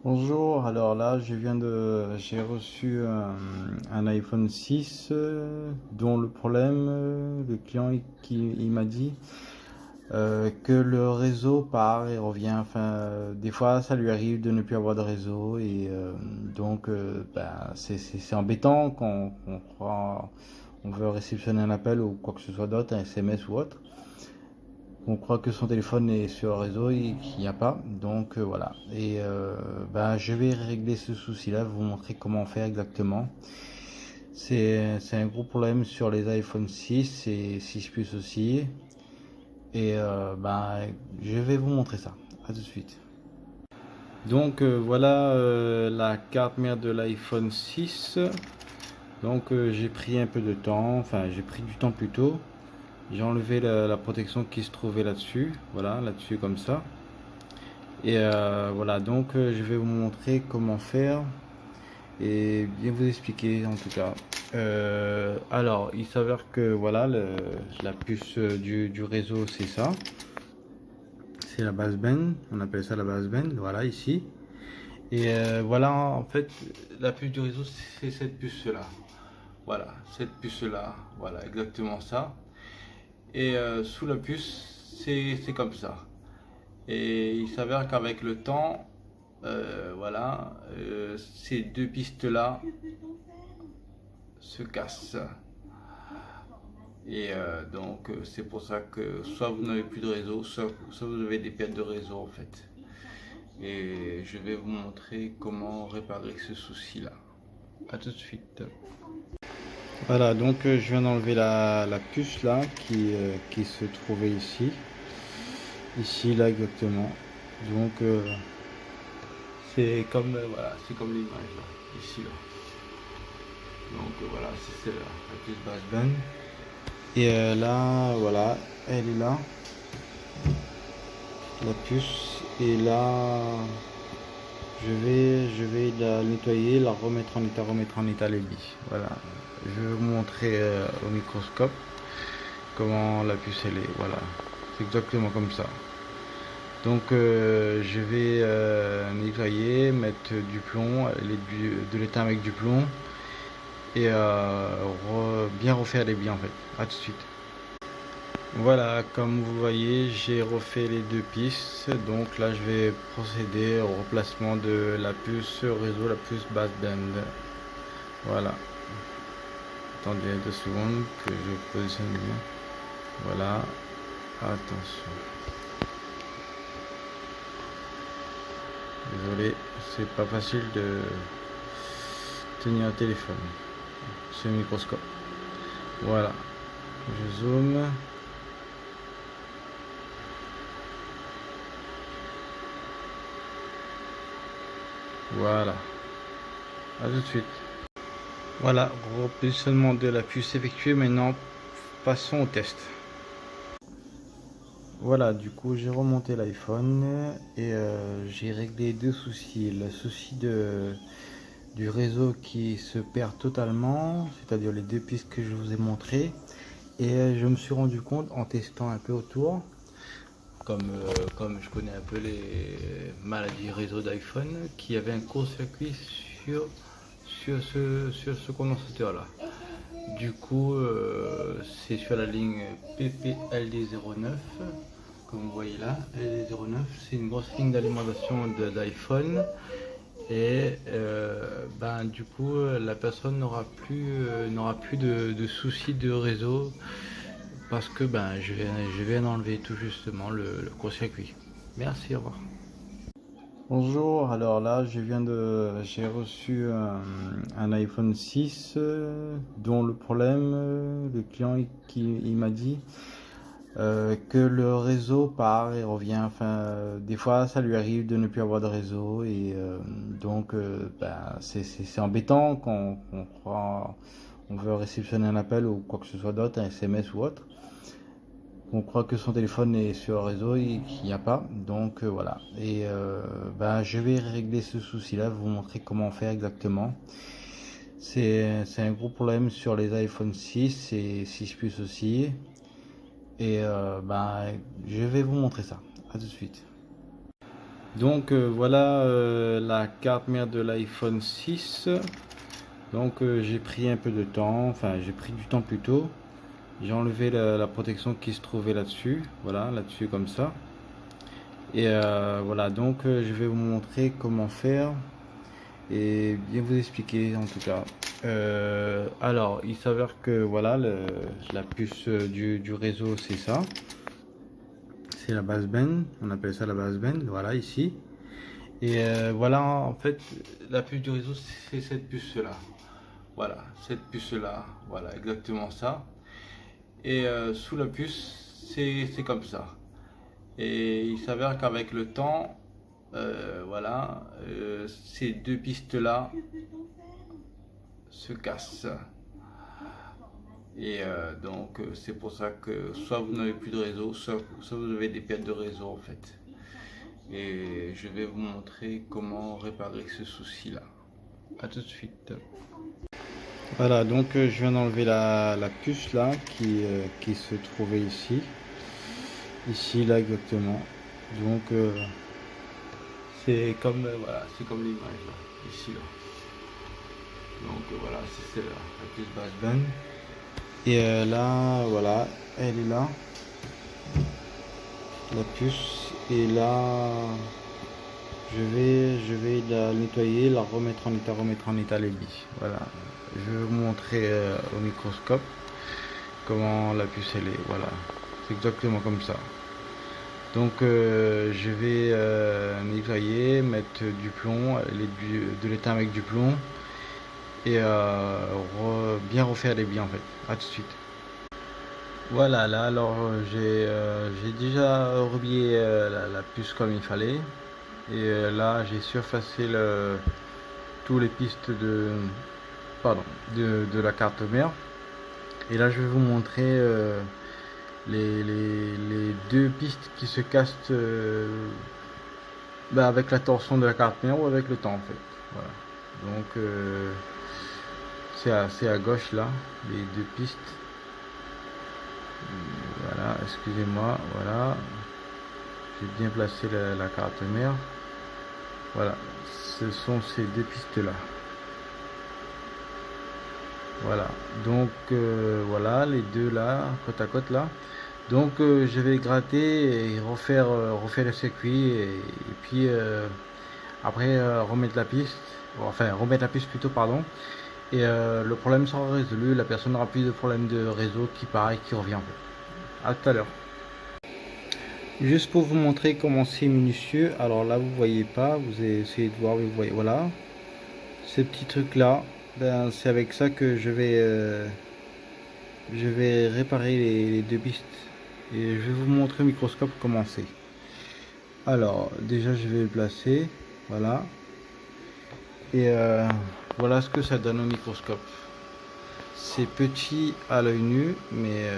Bonjour, alors là j'ai reçu un iPhone 6 dont le problème, le client il m'a dit que le réseau part et revient, des fois ça lui arrive de ne plus avoir de réseau et c'est embêtant quand on veut réceptionner un appel ou quoi que ce soit d'autre, un SMS ou autre. On croit que son téléphone est sur le réseau et qu'il n'y a pas. Donc voilà. Je vais régler ce souci-là, vous montrer comment faire exactement. C'est un gros problème sur les iPhone 6 et 6 Plus aussi. Je vais vous montrer ça. À tout de suite. Voilà la carte mère de l'iPhone 6. J'ai pris un peu de temps, enfin j'ai pris du temps plutôt. J'ai enlevé la protection qui se trouvait là-dessus. Voilà, là-dessus comme ça. Je vais vous montrer comment faire et bien vous expliquer en tout cas. Alors, il s'avère que voilà, la puce du réseau, c'est ça. C'est la baseband, on appelle ça la baseband, voilà ici. Voilà, en fait, la puce du réseau, c'est cette puce-là. Voilà, cette puce-là, voilà, exactement ça. Sous la puce, c'est comme ça. Et il s'avère qu'avec le temps, ces deux pistes-là se cassent. C'est pour ça que soit vous n'avez plus de réseau, soit vous avez des pertes de réseau en fait. Et je vais vous montrer comment réparer ce souci-là. A tout de suite. Voilà, je viens d'enlever la puce là qui se trouvait ici. Ici, là exactement. Donc, c'est comme l'image là, ici là. Voilà, c'est la puce baseband. Là, voilà, elle est là, la puce. Et là, je vais la nettoyer, la remettre en état les billes. Voilà, je vais vous montrer au microscope comment la puce elle est. Voilà, c'est exactement comme ça. Je vais nettoyer, mettre du plomb, de l'étain avec du plomb et bien refaire les billes en fait. À tout de suite. Voilà, comme vous voyez, j'ai refait les deux pistes. Donc là, je vais procéder au remplacement de la puce réseau, la puce baseband. Voilà. Attendez 2 secondes que je positionne bien. Voilà. Attention. Désolé, c'est pas facile de tenir un téléphone. C'est un microscope. Voilà. Je zoome. Voilà. À tout de suite. Voilà, repositionnement de la puce effectué. Maintenant, passons au test. Voilà, du coup, j'ai remonté l'iPhone et j'ai réglé deux soucis. Le souci du réseau qui se perd totalement, c'est-à-dire les deux pistes que je vous ai montrées. Et je me suis rendu compte en testant un peu autour, comme je connais un peu les maladies réseau d'iPhone, qu'il y avait un court-circuit sur ce condensateur-là. Du coup, c'est sur la ligne PPLD09, comme vous voyez là, LD09, c'est une grosse ligne d'alimentation d'iPhone. Du coup, la personne n'aura plus de soucis de réseau parce que je viens d'enlever tout justement le court-circuit. Merci, au revoir. Bonjour, alors là j'ai reçu un iPhone 6 dont le problème, le client il m'a dit que le réseau part et revient, des fois ça lui arrive de ne plus avoir de réseau c'est embêtant quand on veut réceptionner un appel ou quoi que ce soit d'autre, un SMS ou autre. On croit que son téléphone est sur le réseau et qu'il n'y a pas. Voilà. Je vais régler ce souci-là, vous montrer comment faire exactement. C'est un gros problème sur les iPhone 6 et 6 Plus aussi. Je vais vous montrer ça. À tout de suite. Donc voilà la carte mère de l'iPhone 6. Donc j'ai pris un peu de temps, enfin j'ai pris du temps plutôt. J'ai enlevé la protection qui se trouvait là-dessus, voilà, là-dessus comme ça. Et voilà, donc je vais vous montrer comment faire et bien vous expliquer en tout cas. Alors, il s'avère que voilà, la puce du réseau, c'est ça. C'est la baseband, on appelle ça la baseband, voilà ici. Et voilà, en fait, la puce du réseau, c'est cette puce-là. Voilà, cette puce-là, voilà, exactement ça. Et sous la puce, c'est comme ça. Et il s'avère qu'avec le temps, voilà, ces deux pistes-là se cassent. Et donc c'est pour ça que soit vous n'avez plus de réseau, soit vous avez des pertes de réseau en fait. Et je vais vous montrer comment réparer ce souci-là. A tout de suite. Voilà, donc je viens d'enlever la puce là qui se trouvait ici. Ici là exactement. Donc c'est comme voilà, c'est comme l'image là, ici là. Donc voilà, c'est celle-là, la puce baseband. Et là, voilà, elle est là, la puce. Et là, je vais la nettoyer, la remettre en état les billes. Voilà, je vais vous montrer au microscope comment la puce elle est. Voilà, c'est exactement comme ça. Donc je vais nettoyer, mettre du plomb, de l'étain avec du plomb et bien refaire les billes en fait. À tout de suite. Voilà, là alors j'ai déjà rebillé la puce comme il fallait et là j'ai surfacé tous les pistes de la carte mère et là je vais vous montrer les deux pistes qui se cassent avec la torsion de la carte mère ou avec le temps en fait. Voilà. Donc c'est à gauche là, les deux pistes. Voilà, excusez-moi, voilà. J'ai bien placé la carte mère. Voilà, ce sont ces deux pistes là. Voilà, donc voilà les deux là, côte à côte là. Donc je vais gratter et refaire le circuit et puis après remettre la piste, enfin remettre la piste plutôt pardon. Et le problème sera résolu, la personne n'aura plus de problème de réseau qui revient en fait. À tout à l'heure. Juste pour vous montrer comment c'est minutieux, alors là vous voyez pas, vous essayez de voir, vous voyez, voilà. Ces petits trucs là, ben, c'est avec ça que je vais réparer les deux pistes. Et je vais vous montrer au microscope comment c'est. Alors déjà je vais le placer, voilà. Et voilà ce que ça donne au microscope. C'est petit à l'œil nu, mais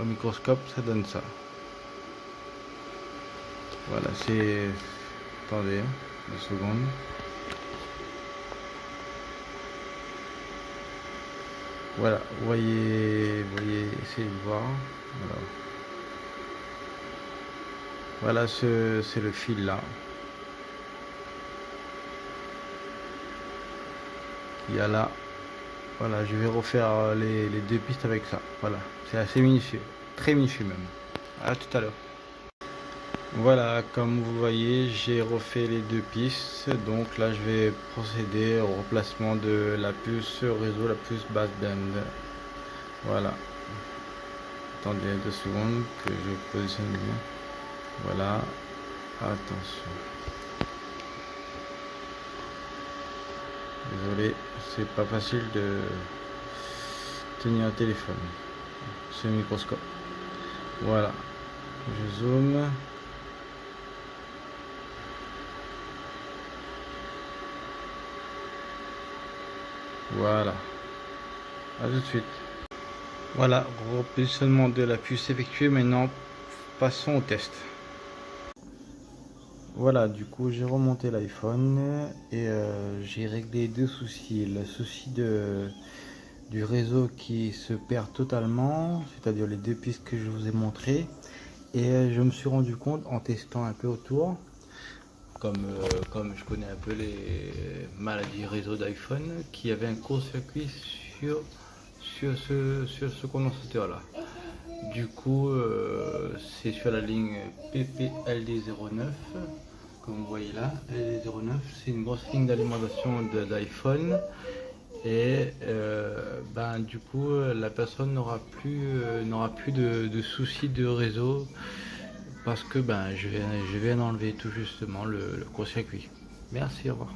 au microscope ça donne ça. Voilà, c'est... Attendez, 2 secondes. Voilà, vous voyez, essayez de voir. Voilà, c'est le fil là. Il y a là. Voilà, je vais refaire les deux pistes avec ça. Voilà, c'est assez minutieux, très minutieux même. À tout à l'heure. Voilà, comme vous voyez, j'ai refait les deux pistes. Donc là, je vais procéder au remplacement de la puce réseau, la puce baseband. Voilà. Attendez 2 secondes que je positionne bien. Voilà. Attention. Désolé, c'est pas facile de tenir un téléphone. C'est un microscope. Voilà. Je zoome. Voilà. À tout de suite. Voilà, repositionnement de la puce effectué. Maintenant, passons au test. Voilà, du coup, j'ai remonté l'iPhone et j'ai réglé deux soucis. Le souci du réseau qui se perd totalement, c'est-à-dire les deux pistes que je vous ai montrées. Et je me suis rendu compte en testant un peu autour comme je connais un peu les maladies réseau d'iPhone, qui avait un court-circuit sur ce condensateur là. Du coup, c'est sur la ligne PPLD09, comme vous voyez là, LD09, c'est une grosse ligne d'alimentation d'iPhone. Et du coup, la personne n'aura plus de soucis de réseau parce que je viens d'enlever tout justement le court-circuit. Merci, au revoir.